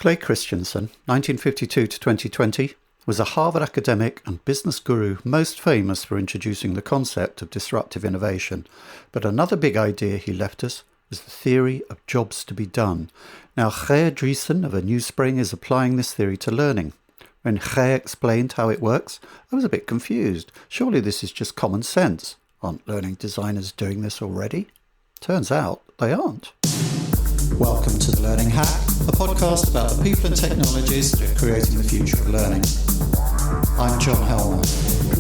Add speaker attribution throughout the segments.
Speaker 1: Clay Christensen, 1952 to 2020, was a Harvard academic and business guru most famous for introducing the concept of disruptive innovation. But another big idea he left us was the theory of jobs to be done. Now, Ger Driesen of aNewSpring is applying this theory to learning. When Ger explained how it works, I was a bit confused. Surely this is just common sense. Aren't learning designers doing this already? Turns out they aren't. Welcome to The Learning Hack, a podcast about the people and technologies that are creating the future of learning. I'm John Helmer.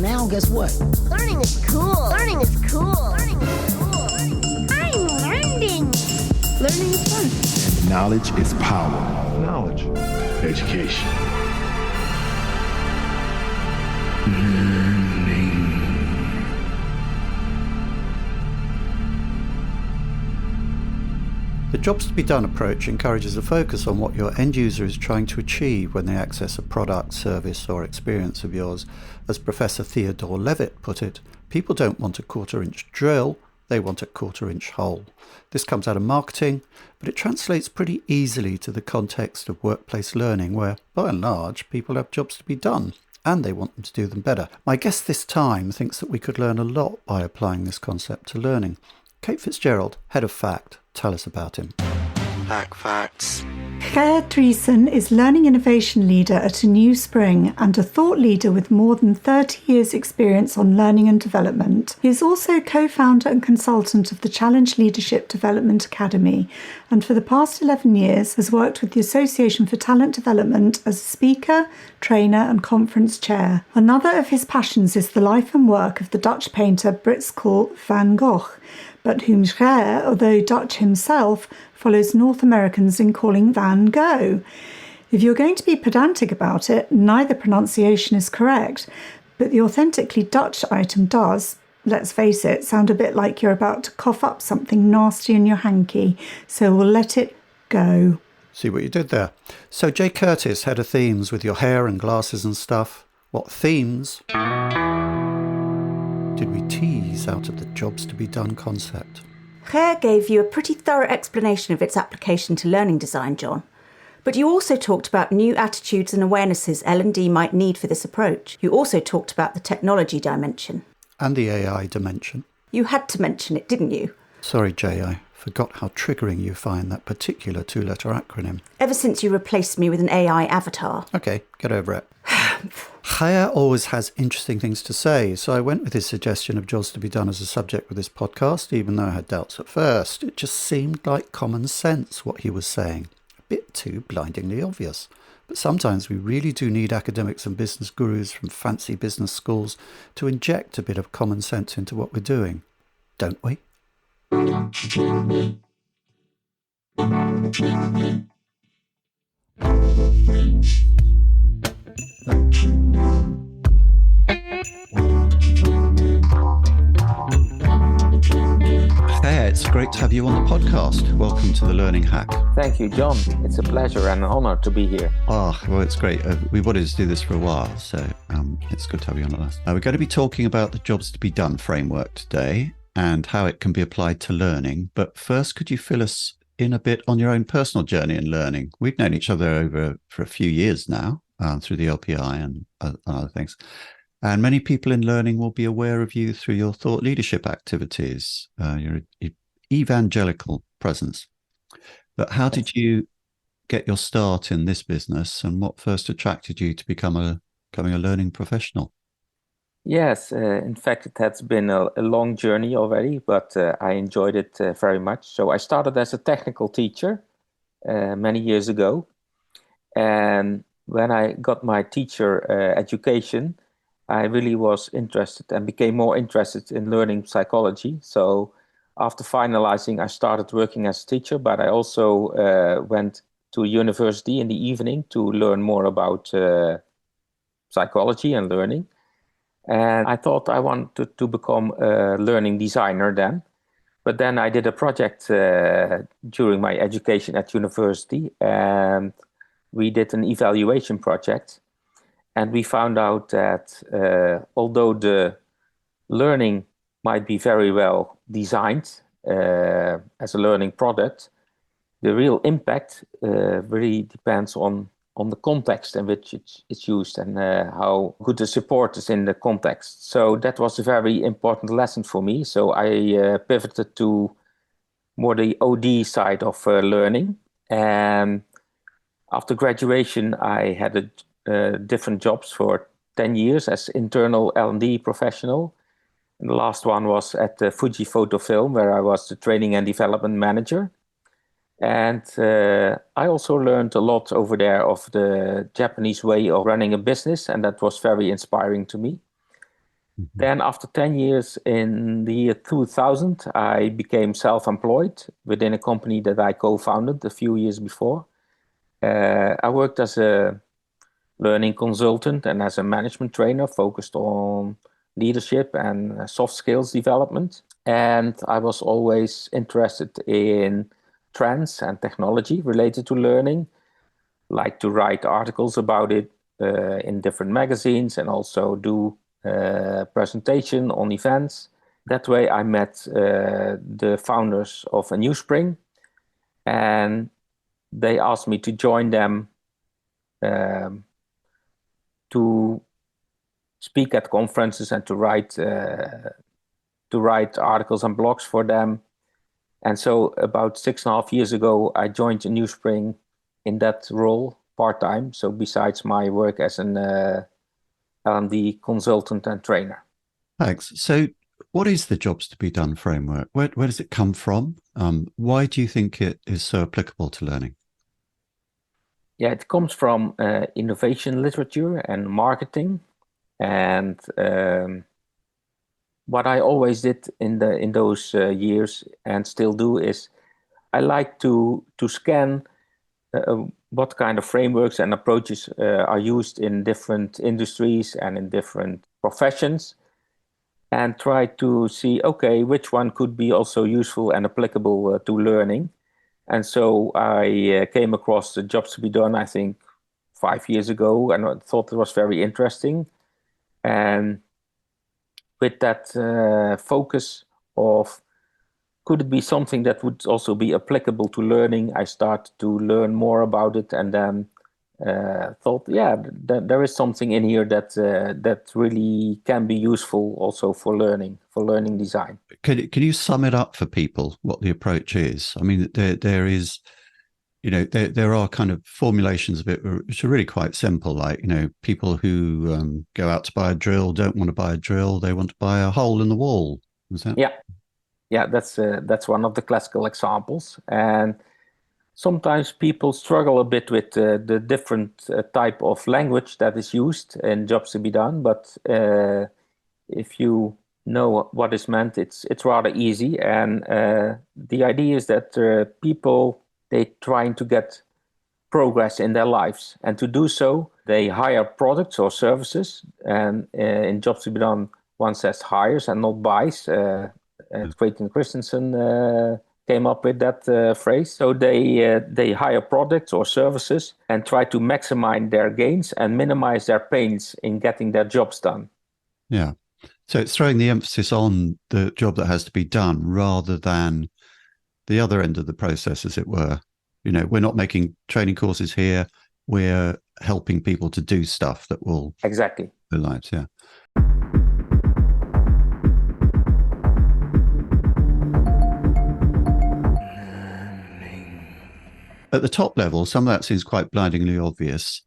Speaker 2: Now guess what?
Speaker 3: Learning is cool. Learning is cool. Learning is cool. I'm learning. Learning is fun.
Speaker 4: And knowledge is power. Knowledge. Education. Learning.
Speaker 1: The jobs to be done approach encourages a focus on what your end user is trying to achieve when they access a product, service or experience of yours. As Professor Theodore Levitt put it, people don't want a quarter-inch drill, they want a quarter-inch hole. This comes out of marketing, but it translates pretty easily to the context of workplace learning where, by and large, people have jobs to be done and they want them to do them better. My guest this time thinks that we could learn a lot by applying this concept to learning. Kate Fitzgerald, Head of Fact. Tell us about him.
Speaker 5: Hack Facts.
Speaker 6: Ger Driesen is Learning Innovation Leader at aNewSpring and a thought leader with more than 30 years' experience on learning and development. He is also co-founder and consultant of the Challenge Leadership Development Academy and for the past 11 years has worked with the Association for Talent Development as a speaker, trainer and conference chair. Another of his passions is the life and work of the Dutch painter Britskol van Gogh, but whom Ger, although Dutch himself, follows North Americans in calling Van Gogh. If you're going to be pedantic about it, neither pronunciation is correct, but the authentically Dutch item does, let's face it, sound a bit like you're about to cough up something nasty in your hanky, so we'll let it go.
Speaker 1: See what you did there. So Jay Curtis, Head of Themes, with your hair and glasses and stuff. What themes did we tease out of the jobs to be done concept?
Speaker 7: Ger gave you a pretty thorough explanation of its application to learning design, John. But you also talked about new attitudes and awarenesses L&D might need for this approach. You also talked about the technology dimension.
Speaker 1: And the AI dimension.
Speaker 7: You had to mention it, didn't you?
Speaker 1: Sorry, Jay, I forgot how triggering you find that particular two-letter acronym.
Speaker 7: Ever since you replaced me with an AI avatar.
Speaker 1: Okay, get over it. Ger always has interesting things to say, so I went with his suggestion of jobs to be done as a subject with this podcast, even though I had doubts at first. It just seemed like common sense what he was saying. A bit too blindingly obvious. But sometimes we really do need academics and business gurus from fancy business schools to inject a bit of common sense into what we're doing. Don't we? It's great to have you on the podcast. Welcome to The Learning Hack.
Speaker 8: Thank you, John. It's a pleasure and an honor to be here.
Speaker 1: Oh, well, it's great. We wanted to do this for a while, so it's good to have you on at last. We're going to be talking about the jobs to be done framework today and how it can be applied to learning. But first, could you fill us in a bit on your own personal journey in learning? We've known each other for a few years now through the LPI and other things. And many people in learning will be aware of you through your thought leadership activities, your evangelical presence. But how did you get your start in this business and what first attracted you to becoming a learning professional?
Speaker 8: Yes, in fact, it has been a long journey already, but I enjoyed it very much. So I started as a technical teacher many years ago. And when I got my teacher education, I really was interested and became more interested in learning psychology. So after finalizing, I started working as a teacher, but I also went to university in the evening to learn more about psychology and learning. And I thought I wanted to become a learning designer then. But then I did a project during my education at university, and we did an evaluation project. And we found out that although the learning might be very well designed as a learning product, the real impact really depends on the context in which it's used and how good the support is in the context. So that was a very important lesson for me. So I pivoted to more the OD side of learning. And after graduation, I had different jobs for 10 years as internal L&D professional. And the last one was at Fuji Photo Film, where I was the training and development manager. And I also learned a lot over there of the Japanese way of running a business, and that was very inspiring to me. Mm-hmm. Then after 10 years, in the year 2000, I became self-employed within a company that I co-founded a few years before. I worked as a learning consultant and as a management trainer focused on leadership and soft skills development. And I was always interested in trends and technology related to learning, like to write articles about it in different magazines and also do presentation on events. That way I met the founders of aNewSpring, and they asked me to join them to speak at conferences and to write articles and blogs for them. And so about 6.5 years ago, I joined aNewSpring in that role part-time. So besides my work as an L&D consultant and trainer.
Speaker 1: Thanks. So what is the Jobs to be Done framework? Where does it come from? Why do you think it is so applicable to learning?
Speaker 8: Yeah, it comes from innovation literature and marketing. And what I always did in those years and still do is I like to scan what kind of frameworks and approaches are used in different industries and in different professions, and try to see, okay, which one could be also useful and applicable to learning. And so I came across the Jobs to be Done, I think 5 years ago, and I thought it was very interesting. And with that focus of could it be something that would also be applicable to learning, I started to learn more about it, and then thought, yeah, there is something in here that really can be useful also for learning design.
Speaker 1: Can you sum it up for people what the approach is? I mean, there is, there are kind of formulations of it which are really quite simple, like, people who go out to buy a drill don't want to buy a drill, they want to buy a hole in the wall. Is that?
Speaker 8: Yeah, that's one of the classical examples. And sometimes people struggle a bit with the different type of language that is used in Jobs to be Done. But if you know what is meant, it's rather easy. And the idea is that people, they're trying to get progress in their lives. And to do so, they hire products or services. And in Jobs to be Done, one says hires and not buys. Clayton Christensen came up with that phrase. So they hire products or services and try to maximize their gains and minimize their pains in getting their jobs done.
Speaker 1: Yeah. So it's throwing the emphasis on the job that has to be done rather than the other end of the process, as it were. We're not making training courses here. We're helping people to do stuff that will
Speaker 8: exactly
Speaker 1: their lives. Yeah. At the top level, some of that seems quite blindingly obvious.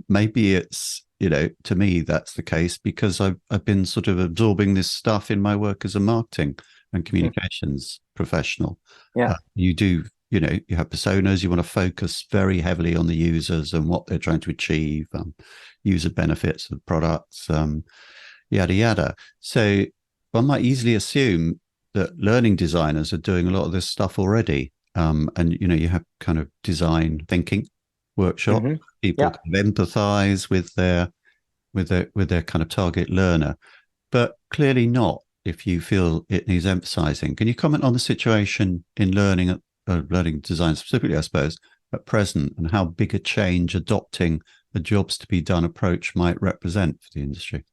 Speaker 1: Maybe it's, to me, that's the case because I've been sort of absorbing this stuff in my work as a marketing and communications professional.
Speaker 8: Yeah.
Speaker 1: You do, you have personas, you want to focus very heavily on the users and what they're trying to achieve, user benefits of products, yada, yada. So one might easily assume that learning designers are doing a lot of this stuff already. And, you have kind of design thinking workshop. Mm-hmm. People can empathize with their kind of target learner, but clearly not if you feel it needs emphasizing. Can you comment on the situation in learning design specifically, I suppose, at present, and how big a change adopting the Jobs to be Done approach might represent for the industry?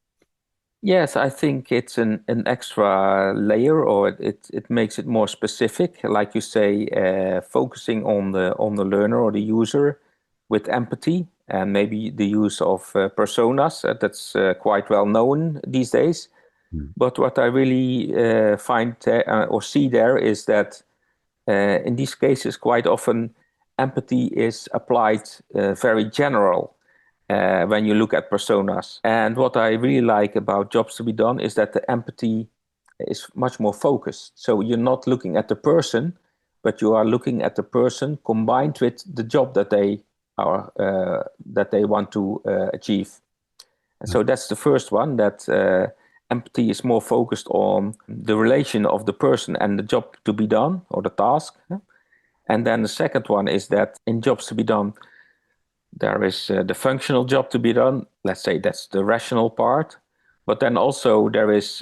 Speaker 8: Yes, I think it's an extra layer, or it makes it more specific. Like you say, focusing on the learner or the user with empathy, and maybe the use of personas. That's quite well known these days. But what I really find or see there is that in these cases, quite often empathy is applied very general when you look at personas. And what I really like about Jobs to be Done is that the empathy is much more focused. So you're not looking at the person, but you are looking at the person combined with the job that they want to achieve. And so that's the first one, that empathy is more focused on the relation of the person and the job to be done, or the task. And then the second one is that in Jobs to be Done, there is the functional job to be done. Let's say that's the rational part. But then also there is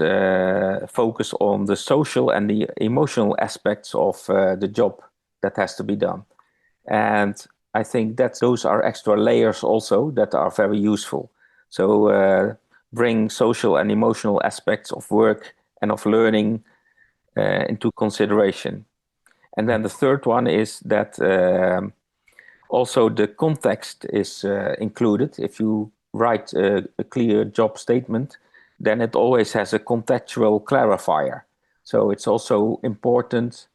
Speaker 8: focus on the social and the emotional aspects of the job that has to be done. And I think that those are extra layers also that are very useful. So bring social and emotional aspects of work and of learning into consideration. And then the third one is that also the context is included. If you write a clear job statement, then it always has a contextual clarifier. So it's also important,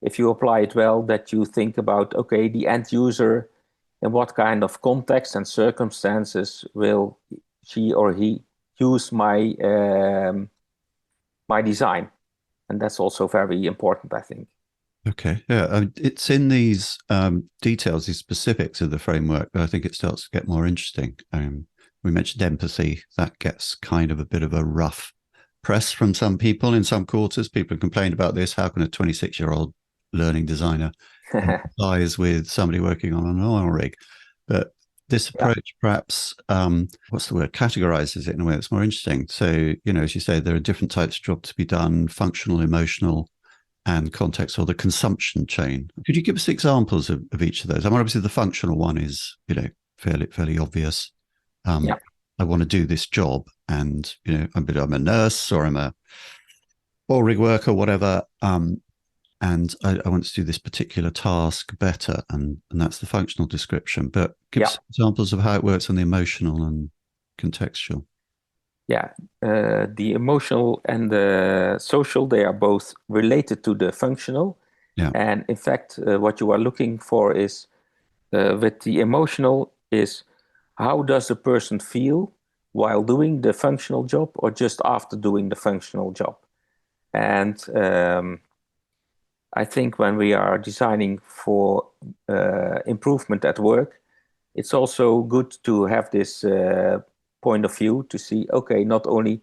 Speaker 8: if you apply it well, that you think about, okay, the end user, in what kind of context and circumstances will she or he use my my design. And that's also very important, I think.
Speaker 1: Okay, yeah, it's in these details, these specifics of the framework, that I think it starts to get more interesting. We mentioned empathy. That gets kind of a bit of a rough press from some people in some quarters. People have complained about this. How can a 26-year-old learning designer empathize with somebody working on an oil rig? But this approach perhaps, what's the word, categorizes it in a way that's more interesting. So, as you say, there are different types of jobs to be done: functional, emotional, and context, or the consumption chain. Could you give us examples of each of those? I mean, obviously the functional one is, fairly obvious. I want to do this job, and I'm a nurse, or I'm a oil rig worker, whatever, and I want to do this particular task better, and that's the functional description. But give us examples of how it works on the emotional and contextual.
Speaker 8: Yeah, the emotional and the social, they are both related to the functional.
Speaker 1: Yeah.
Speaker 8: And in fact, what you are looking for is, with the emotional, is how does the person feel while doing the functional job, or just after doing the functional job? And I think when we are designing for improvement at work, it's also good to have this point of view to see, okay, not only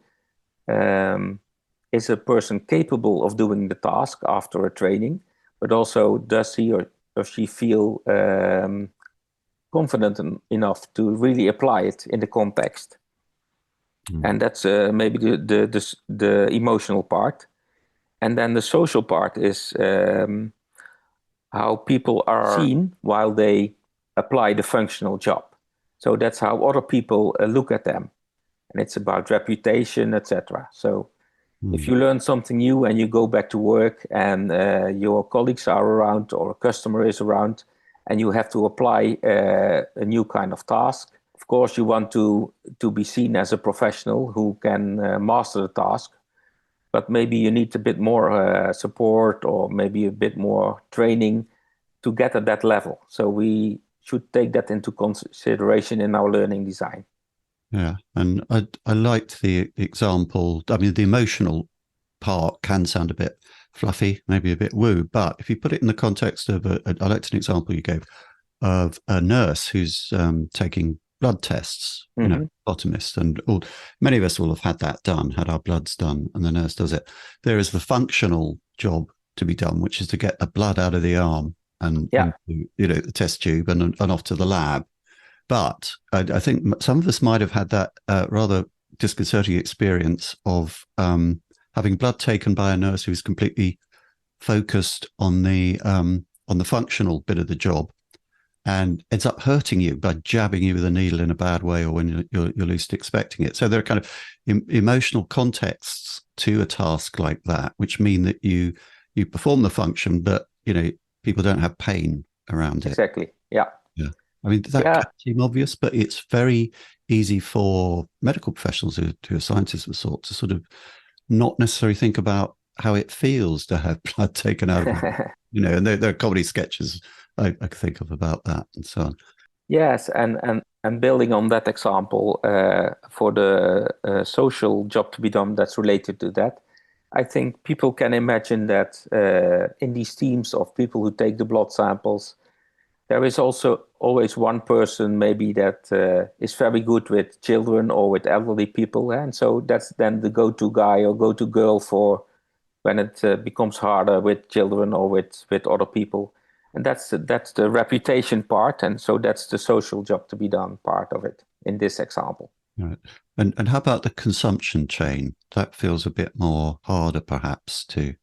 Speaker 8: is a person capable of doing the task after a training, but also does he or she feel confident enough to really apply it in the context. And that's maybe the emotional part. And then the social part is how people are seen while they apply the functional job. So that's how other people look at them. And it's about reputation, etc. So if you learn something new and you go back to work, and your colleagues are around, or a customer is around, and you have to apply a new kind of task, of course you want to be seen as a professional who can master the task. But maybe you need a bit more support, or maybe a bit more training to get at that level. So we should take that into consideration in our learning design.
Speaker 1: Yeah, and I liked the example. I mean, the emotional part can sound a bit fluffy, maybe a bit woo, but if you put it in the context of I liked an example you gave of a nurse who's taking blood tests, phlebotomist, and many of us will have had that done, had our bloods done, and the nurse does it. There is the functional job to be done, which is to get the blood out of the arm and into, the test tube and off to the lab. But I think some of us might have had that rather disconcerting experience of having blood taken by a nurse who's completely focused on the functional bit of the job, and ends up hurting you by jabbing you with a needle in a bad way or when you're least expecting it. So there are kind of emotional contexts to a task like that, which mean that you perform the function, but people don't have pain around it.
Speaker 8: Exactly. Yeah.
Speaker 1: Yeah. I mean, that can seem obvious, but it's very easy for medical professionals who are scientists of sort to sort of not necessarily think about how it feels to have blood taken out of it. And there are comedy sketches I could think of about that and so on.
Speaker 8: Yes, and building on that example, for the social job to be done that's related to that, I think people can imagine that in these teams of people who take the blood samples, there is also always one person maybe that is very good with children or with elderly people. And so that's then the go-to guy or go-to girl for when it becomes harder with children or with other people. And that's the reputation part. And so that's the social job to be done part of it in this example.
Speaker 1: Right. And how about the consumption chain? That feels a bit more harder perhaps too.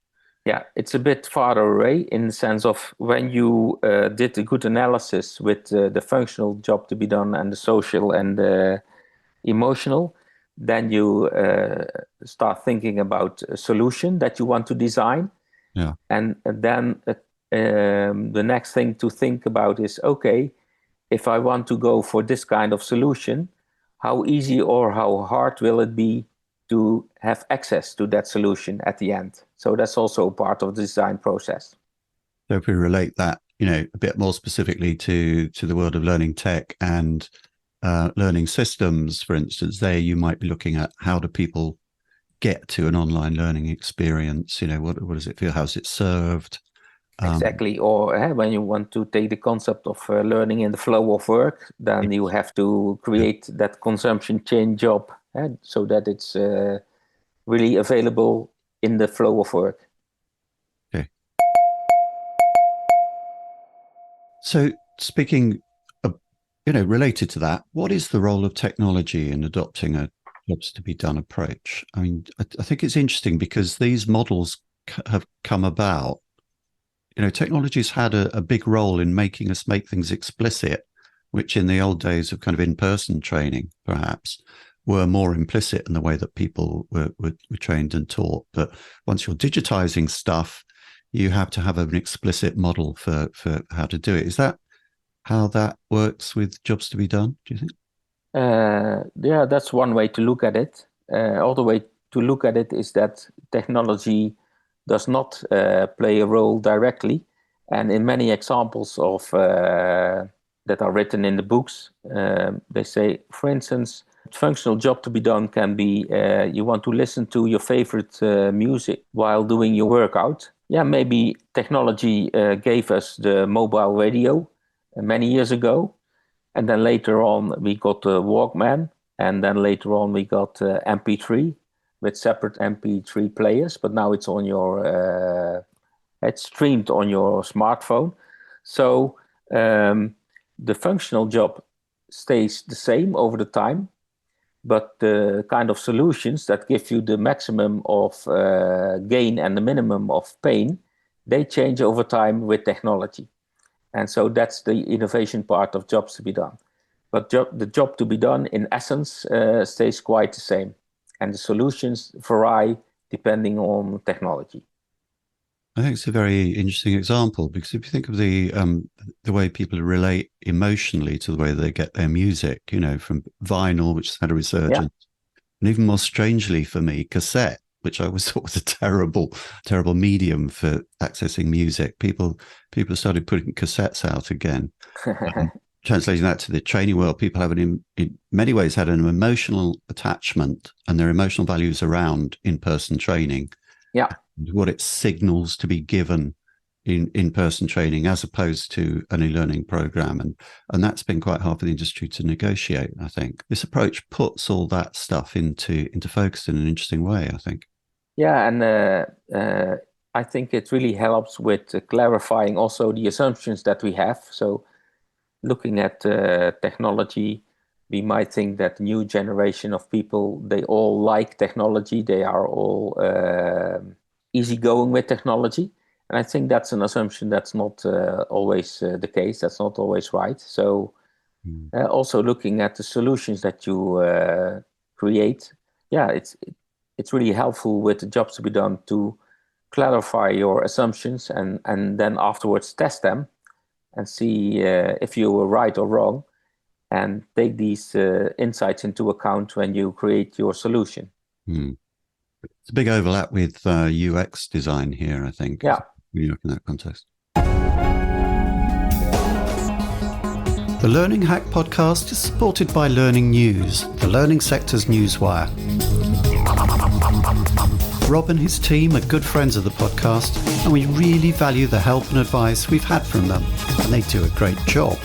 Speaker 8: Yeah, it's a bit farther away in the sense of when you did a good analysis with the functional job to be done and the social and the emotional, then you start thinking about a solution that you want to design.
Speaker 1: Yeah.
Speaker 8: And then the next thing to think about is, okay, if I want to go for this kind of solution, how easy or how hard will it be to have access to that solution at the end? So that's also part of the design process.
Speaker 1: So if we relate that, a bit more specifically to the world of learning tech and learning systems, for instance, there you might be looking at how do people get to an online learning experience? What does it feel? How's it served?
Speaker 8: Exactly. Or when you want to take the concept of learning in the flow of work, then you have to create that consumption chain job so that it's really available in the flow of work.
Speaker 1: Okay. So speaking of, related to that, what is the role of technology in adopting a jobs to be done approach? I mean, I think it's interesting because these models have come about. Technology's had a big role in making us make things explicit, which in the old days of kind of in-person training, perhaps, were more implicit in the way that people were trained and taught. But once you're digitizing stuff, you have to have an explicit model for how to do it. Is that how that works with jobs to be done, do you think?
Speaker 8: Yeah, that's one way to look at it. Other way to look at it is that technology does not play a role directly. And in many examples of that are written in the books, they say, for instance, functional job to be done can be you want to listen to your favorite music while doing your workout. Yeah, maybe technology gave us the mobile radio many years ago. And then later on, we got the Walkman. And then later on, we got MP3 with separate MP3 players. But now it's on your, it's streamed on your smartphone. So the functional job stays the same over the time. But the kind of solutions that give you the maximum of gain and the minimum of pain, they change over time with technology. And so that's the innovation part of jobs to be done. But the job to be done, in essence, stays quite the same. And the solutions vary depending on technology.
Speaker 1: I think it's a very interesting example because if you think of the way people relate emotionally to the way they get their music, from vinyl, which has had a resurgence, and even more strangely for me, cassette, which I always thought was a terrible medium for accessing music. People started putting cassettes out again. Translating that to the training world, people have in many ways had an emotional attachment and their emotional values around in-person training.
Speaker 8: Yeah.
Speaker 1: What it signals to be given in-person training as opposed to an e-learning program. And that's been quite hard for the industry to negotiate, I think. This approach puts all that stuff into focus in an interesting way, I think.
Speaker 8: Yeah, and I think it really helps with clarifying also the assumptions that we have. So looking at technology, we might think that the new generation of people, they all like technology. They are all easygoing with technology. And I think that's an assumption that's not always the case. That's not always right. So also looking at the solutions that you create, it's really helpful with the jobs to be done to clarify your assumptions and then afterwards test them and see if you were right or wrong, and take these insights into account when you create your solution.
Speaker 1: It's a big overlap with UX design here, I think.
Speaker 8: Yeah.
Speaker 1: When you look in that context. The Learning Hack podcast is supported by Learning News, the learning sector's newswire. Rob and his team are good friends of the podcast, and we really value the help and advice we've had from them, and they do a great job.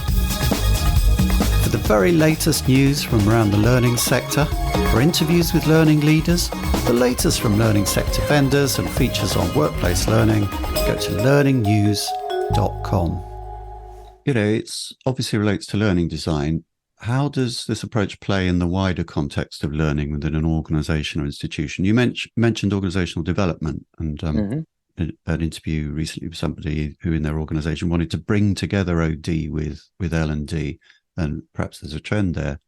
Speaker 1: For the very latest news from around the learning sector, for interviews with learning leaders, the latest from learning sector vendors and features on workplace learning, go to learningnews.com. It obviously relates to learning design. How does this approach play in the wider context of learning within an organisation or institution? You mentioned organisational development, and an interview recently with somebody who in their organisation wanted to bring together OD with L&D, and perhaps there's a trend there.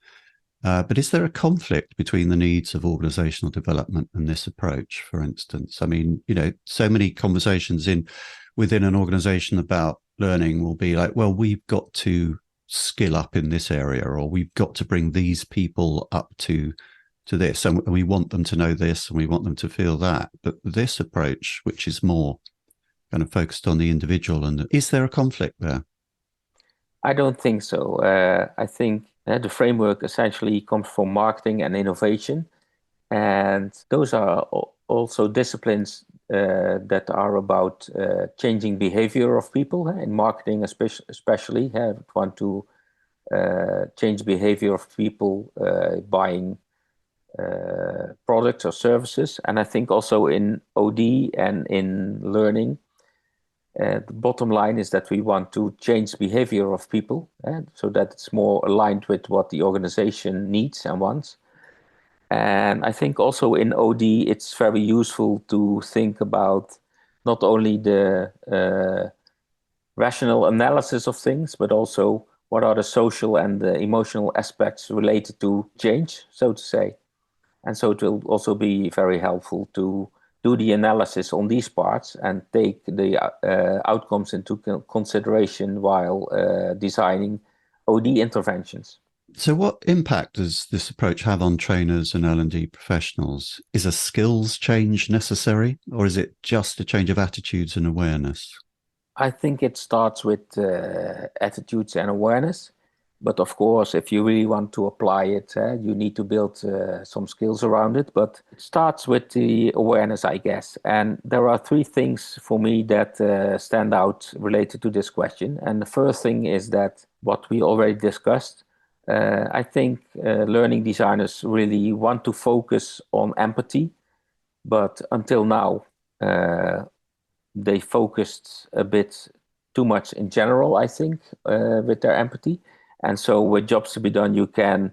Speaker 1: But is there a conflict between the needs of organisational development and this approach, for instance? I mean, so many conversations within an organisation about learning will be like, well, we've got to skill up in this area, or we've got to bring these people up to this, and we want them to know this, and we want them to feel that. But this approach, which is more kind of focused on the individual, and is there a conflict there?
Speaker 8: I don't think so. I think the framework essentially comes from marketing and innovation, and those are also disciplines that are about changing behavior of people. In marketing especially, want to change behavior of people buying products or services. And I think also in OD and in learning, the bottom line is that we want to change behavior of people so that it's more aligned with what the organization needs and wants. And I think also in OD, it's very useful to think about not only the rational analysis of things, but also what are the social and the emotional aspects related to change, so to say. And so it will also be very helpful to do the analysis on these parts and take the outcomes into consideration while designing OD interventions.
Speaker 1: So what impact does this approach have on trainers and L&D professionals? Is a skills change necessary, or is it just a change of attitudes and awareness?
Speaker 8: I think it starts with attitudes and awareness. But of course, if you really want to apply it, you need to build some skills around it. But it starts with the awareness, I guess. And there are three things for me that stand out related to this question. And the first thing is that what we already discussed, I think learning designers really want to focus on empathy. But until now, they focused a bit too much in general, I think, with their empathy. And so with jobs to be done, you can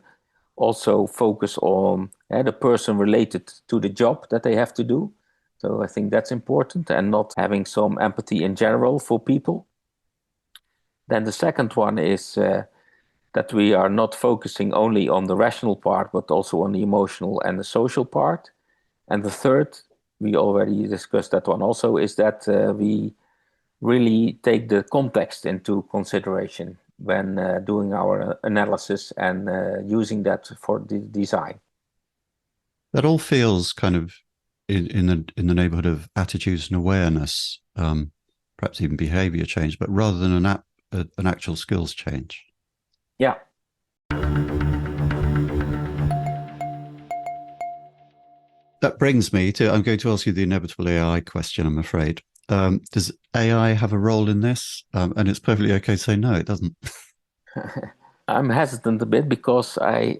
Speaker 8: also focus on the person related to the job that they have to do. So I think that's important, and not having some empathy in general for people. Then the second one is that we are not focusing only on the rational part, but also on the emotional and the social part. And the third, we already discussed that one also, is that we really take the context into consideration when doing our analysis and using that for the design.
Speaker 1: That all feels kind of in the neighborhood of attitudes and awareness, perhaps even behavior change, but rather than an actual skills change.
Speaker 8: Yeah.
Speaker 1: That brings me to, I'm going to ask you the inevitable AI question, I'm afraid. Does AI have a role in this? And it's perfectly okay to say no, it doesn't.
Speaker 8: I'm hesitant a bit because I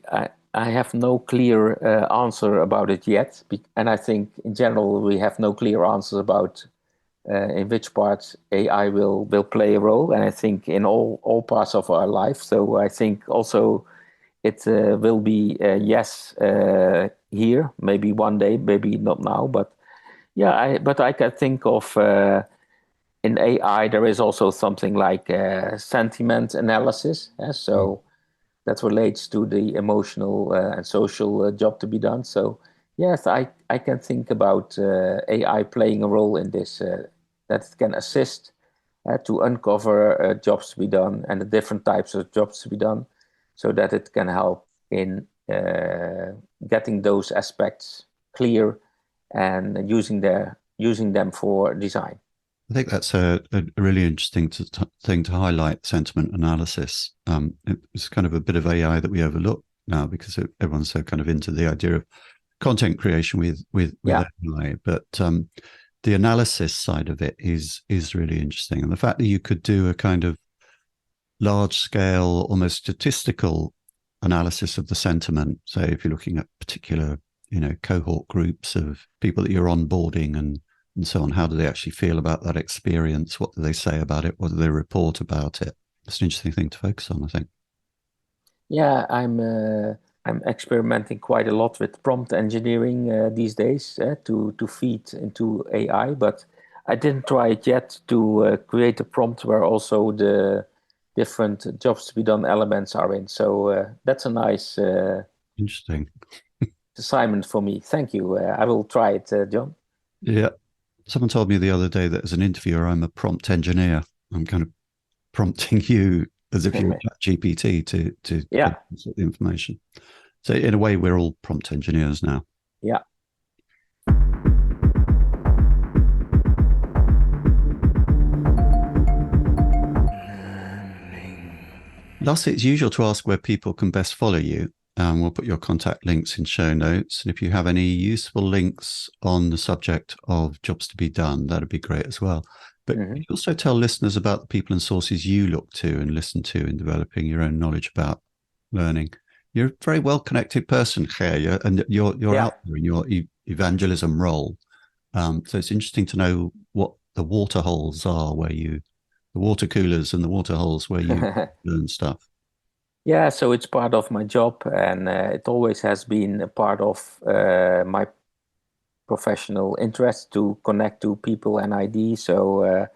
Speaker 8: have no clear answer about it yet. And I think in general, we have no clear answers about in which parts AI will play a role. And I think in all parts of our life. So I think also it will be yes here, maybe one day, maybe not now. But yeah, I can think of in AI, there is also something like sentiment analysis. So that relates to the emotional and social job to be done. So yes, I can think about AI playing a role in this, that it can assist to uncover jobs to be done and the different types of jobs to be done, so that it can help in getting those aspects clear and using them for design.
Speaker 1: I think that's a really interesting thing to highlight, sentiment analysis. It's kind of a bit of AI that we overlook now because everyone's so kind of into the idea of content creation with AI. But the analysis side of it is really interesting. And the fact that you could do a kind of large scale, almost statistical analysis of the sentiment. So if you're looking at particular, cohort groups of people that you're onboarding and so on, how do they actually feel about that experience? What do they say about it? What do they report about it? It's an interesting thing to focus on, I think.
Speaker 8: Yeah, I'm experimenting quite a lot with prompt engineering these days to feed into AI, but I didn't try it yet to create a prompt where also the different jobs to be done elements are in. So that's a nice
Speaker 1: interesting
Speaker 8: assignment for me. Thank you. I will try it, John.
Speaker 1: Yeah. Someone told me the other day that as an interviewer, I'm a prompt engineer. I'm kind of prompting you as if you're a ChatGPT to get the information. So in a way, we're all prompt engineers now.
Speaker 8: Yeah.
Speaker 1: Lastly, it's usual to ask where people can best follow you. We'll put your contact links in show notes. And if you have any useful links on the subject of jobs to be done, that'd be great as well. But you also tell listeners about the people and sources you look to and listen to in developing your own knowledge about learning. You're a very well-connected person, Ger, and you're out there in your evangelism role. So it's interesting to know what the water holes are the water coolers and the water holes where you learn stuff.
Speaker 8: Yeah, so it's part of my job, and it always has been a part of my professional interest to connect to people and ideas. So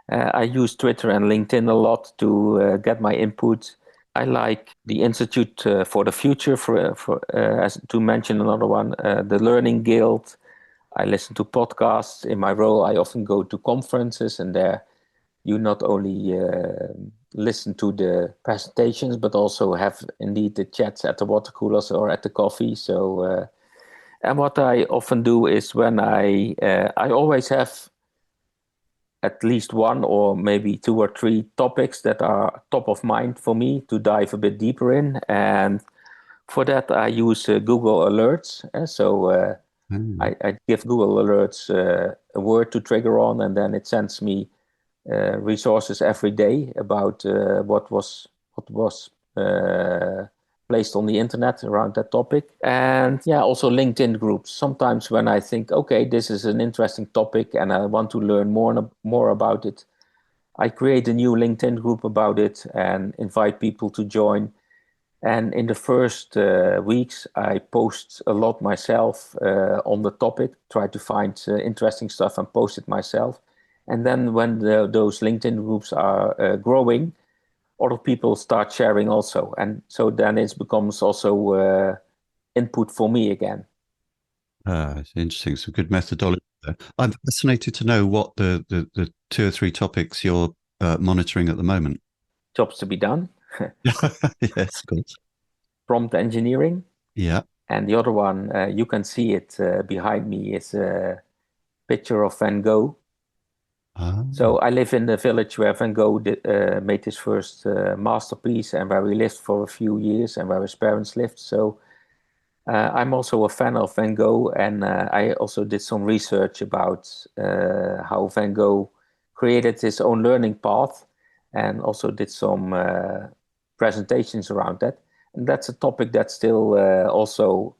Speaker 8: I use Twitter and LinkedIn a lot to get my input. I like the Institute for the Future, as to mention another one, the Learning Guild. I listen to podcasts. In my role, I often go to conferences, and there you not only listen to the presentations, but also have indeed the chats at the water coolers or at the coffee. So, and what I often do is when I always have at least one or maybe two or three topics that are top of mind for me to dive a bit deeper in. And for that, I use Google Alerts. I give Google Alerts a word to trigger on, and then it sends me resources every day about what was placed on the internet around that topic. And also LinkedIn groups. Sometimes when I think, okay, this is an interesting topic and I want to learn more about it, I create a new LinkedIn group about it and invite people to join. And in the first weeks, I post a lot myself on the topic, try to find interesting stuff and post it myself. And then when those LinkedIn groups are growing, other people start sharing also. And so then it becomes also input for me again.
Speaker 1: It's interesting. Some good methodology there. I'm fascinated to know what the two or three topics you're monitoring at the moment.
Speaker 8: Jobs to be done.
Speaker 1: Yes, of course.
Speaker 8: Prompt engineering.
Speaker 1: Yeah.
Speaker 8: And the other one, you can see it behind me, is a picture of Van Gogh. So I live in the village where Van Gogh made his first masterpiece and where we lived for a few years and where his parents lived. So I'm also a fan of Van Gogh, and I also did some research about how Van Gogh created his own learning path and also did some presentations around that. And that's a topic that's still also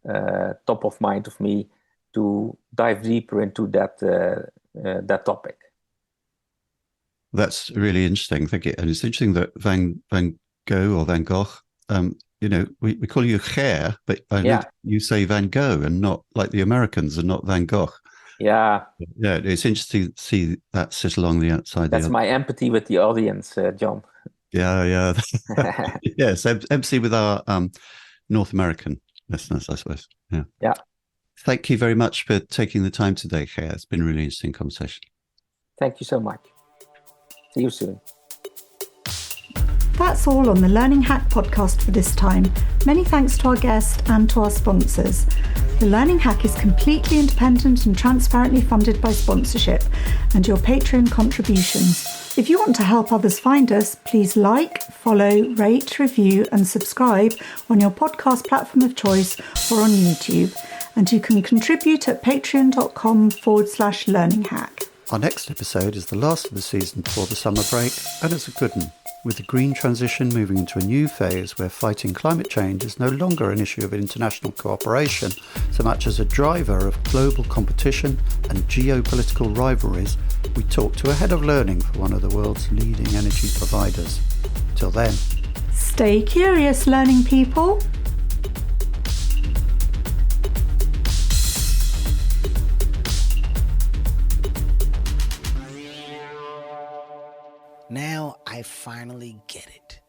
Speaker 8: top of mind of me to dive deeper into that topic.
Speaker 1: That's really interesting. Thank you. And it's interesting that Van Gogh or Van Gogh, we call you Ger, but I know you say Van Gogh and not like the Americans and not Van Gogh.
Speaker 8: Yeah,
Speaker 1: Yeah, it's interesting to see that sit along the outside.
Speaker 8: that's my empathy with the audience, John.
Speaker 1: Yeah. Yes, empathy with our North American listeners, I suppose. Yeah.
Speaker 8: Yeah.
Speaker 1: Thank you very much for taking the time today, Ger. It's been a really interesting conversation.
Speaker 8: Thank you so much. See you soon.
Speaker 6: That's all on the Learning Hack podcast for this time. Many thanks to our guest and to our sponsors. The Learning Hack is completely independent and transparently funded by sponsorship and your Patreon contributions. If you want to help others find us, please like, follow, rate, review and subscribe on your podcast platform of choice or on YouTube. And you can contribute at patreon.com/learninghack.
Speaker 1: Our next episode is the last of the season before the summer break, and it's a good one. With the green transition moving into a new phase where fighting climate change is no longer an issue of international cooperation so much as a driver of global competition and geopolitical rivalries, we talk to a head of learning for one of the world's leading energy providers. Till then,
Speaker 6: stay curious, learning people.
Speaker 2: Now I finally get it.